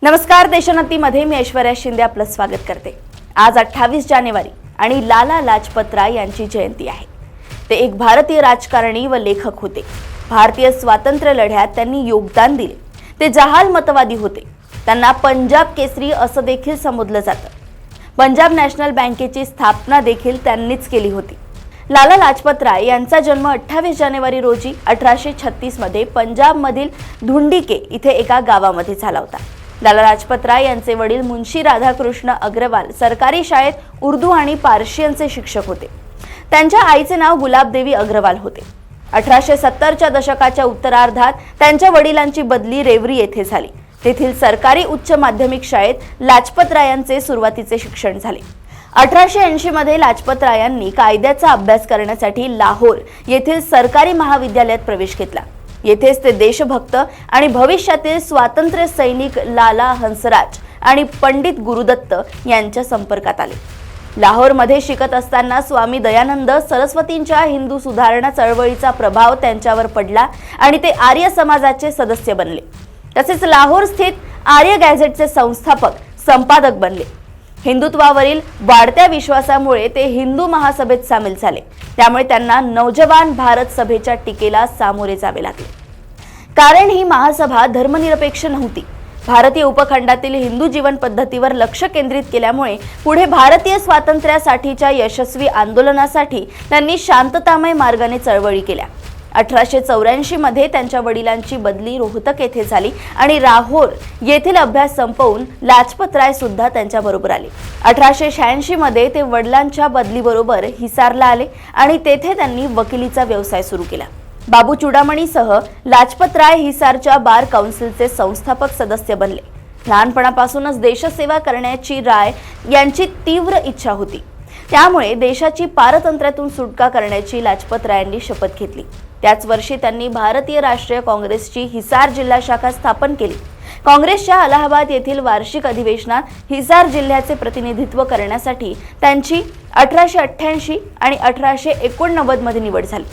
नमस्कार, देशोन्नतीमध्ये मी ऐश्वर्या शिंदे आपलं स्वागत करते। आज 28 जानेवारी आणि लाला लाजपत राय यांची जयंती आहे। ते एक भारतीय राजकारणी व लेखक होते। भारतीय स्वातंत्र्य लढ्यात त्यांनी योगदान दिले। ते जहालमतवादी होते। त्यांना पंजाब केसरी असं देखील संबोधलं जातं। पंजाब नॅशनल बँकेची स्थापना देखील त्यांनीच केली होती। लाला लाजपत राय यांचा जन्म 28 जानेवारी रोजी 1836 मध्ये पंजाबमधील धुंडीके इथे एका गावामध्ये झाला होता। लाला लाजपत राय यांचे वडील मुंशी राधाकृष्ण अग्रवाल सरकारी शाळेत उर्दू आणि पार्शियनचे शिक्षक होते। त्यांच्या आईचे नाव गुलाबदेवी अग्रवाल होते। 1870च्या दशकाच्या उत्तरार्धात त्यांच्या वडिलांची बदली रेवरी येथे झाली। तेथील सरकारी उच्च माध्यमिक शाळेत लाजपत रायांचे सुरुवातीचे शिक्षण झाले। 1880 मध्ये लाजपत रायांनी कायद्याचा अभ्यास करण्यासाठी लाहोर येथील सरकारी महाविद्यालयात प्रवेश घेतला। येथेच ते देशभक्त आणि भविष्यातील स्वातंत्र्य सैनिक लाला हंसराज आणि पंडित गुरुदत्त यांच्या संपर्कात आले। लाहोरमध्ये शिकत असताना स्वामी दयानंद सरस्वतींच्या हिंदू सुधारणा चळवळीचा प्रभाव त्यांच्यावर पडला आणि ते आर्य समाजाचे सदस्य बनले। तसेच लाहोर स्थित आर्य गॅझेटचे संस्थापक संपादक बनले। हिंदुत्वावरील वाढत्या विश्वासामुळे ते हिंदू महासभेत सामील झाले। त्यामुळे त्यांना नौजवान भारत सभेच्या टीकेला सामोरे जावे लागले, कारण ही महासभा धर्मनिरपेक्ष नव्हती। भारतीय उपखंडातील हिंदू जीवन पद्धतीवर लक्ष केंद्रित केल्यामुळे पुढे भारतीय स्वातंत्र्यासाठीच्या यशस्वी आंदोलनासाठी त्यांनी शांततामय मार्गाने चळवळी केल्या। 1884 मध्ये त्यांच्या वडिलांची बदली रोहतक येथे झाली आणि लाहोर येथील अभ्यास संपवून लाजपत राय सुद्धा त्यांच्या बरोबर आले। 1886 मध्ये ते वडिलांच्या बदलीबरोबर हिसारला आले आणि तेथे त्यांनी वकिलीचा व्यवसाय सुरू केला। बाबू चुडामणीसह लाजपत राय हिसारच्या बार काउन्सिलचे संस्थापक सदस्य बनले। लहानपणापासूनच देशसेवा करण्याची राय यांची तीव्र इच्छा होती। त्यामुळे देशाची पारतंत्र्यातून सुटका करण्याची लाजपत रायांनी शपथ घेतली। त्याच वर्षी त्यांनी भारतीय राष्ट्रीय काँग्रेसची हिसार जिल्हा शाखा स्थापन केली। काँग्रेसच्या अलाहाबाद येथील वार्षिक अधिवेशनात हिसार जिल्ह्याचे प्रतिनिधित्व करण्यासाठी त्यांची 1888 आणि 1889 मध्ये निवड झाली।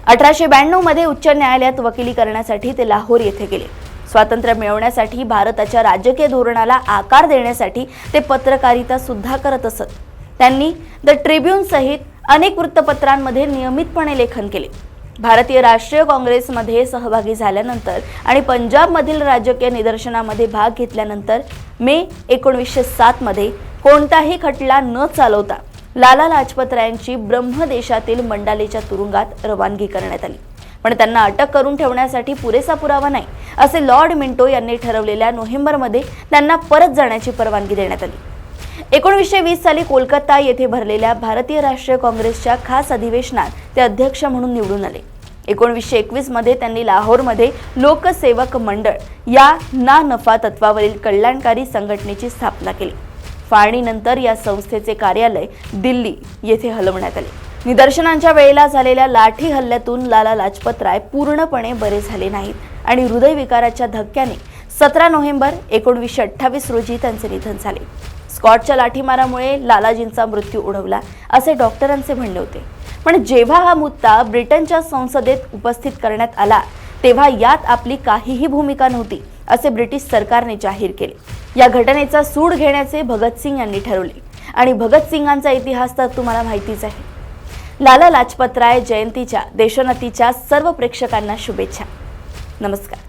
1892 मध्ये उच्च न्यायालयात वकिली करण्यासाठी ते लाहोर येथे गेले। स्वातंत्र्य मिळवण्यासाठी भारताच्या राजकीय धोरणाला आकार देण्यासाठी ते पत्रकारिता सुद्धा करत असत। त्यांनी द ट्रिब्यून सहित अनेक वृत्तपत्रांमध्ये नियमितपणे लेखन केले। भारतीय राष्ट्रीय काँग्रेसमध्ये सहभागी झाल्यानंतर आणि पंजाबमधील राजकीय निदर्शनामध्ये भाग घेतल्यानंतर मे 1907 मध्ये कोणताही खटला न चालवता लाला लाजपत रायांची ब्रह्मदेशातील मंडालेच्या तुरुंगात रवानगी करण्यात आली। पण त्यांना अटक करून ठेवण्यासाठी पुरेसा पुरावा नाही असे लॉर्ड मिंटो यांनी ठरवलेल्या नोव्हेंबरमध्ये त्यांना परत जाण्याची परवानगी देण्यात आली। 1920 साली कोलकाता येथे भरलेल्या भारतीय राष्ट्रीय काँग्रेसच्या खास अधिवेशनात ते अध्यक्ष म्हणून निवडून आले। 1921 मध्ये त्यांनी लाहोरमध्ये लोकसेवक मंडळ या ना नफा तत्वावरील कल्याणकारी संघटनेची स्थापना केली। फाळणीनंतर या संस्थेचे कार्यालय दिल्ली येथे हलवण्यात आले। निदर्शनांच्या वेळेला झालेल्या लाठी हल्ल्यातून लाला लाजपत राय पूर्णपणे बरे झाले नाहीत आणि हृदयविकाराच्या धक्क्याने 17 नोव्हेंबर 1928 रोजी त्यांचे निधन झाले। स्कॉटच्या लाठीमारामुळे लालाजींचा मृत्यू ओढवला असे डॉक्टरांचे म्हणणे होते। पण जेव्हा हा मुद्दा ब्रिटनच्या संसदेत उपस्थित करण्यात आला तेव्हा यात आपली काहीही भूमिका नव्हती असे ब्रिटिश सरकारने जाहीर केले। या घटनेचा सूड घेण्याचे भगतसिंग यांनी ठरवले आणि भगतसिंगांचा इतिहास तर तुम्हाला माहितीच आहे। लाला लाजपत राय जयंतीच्या देशोन्नतीच्या सर्व प्रेक्षकांना शुभेच्छा। नमस्कार।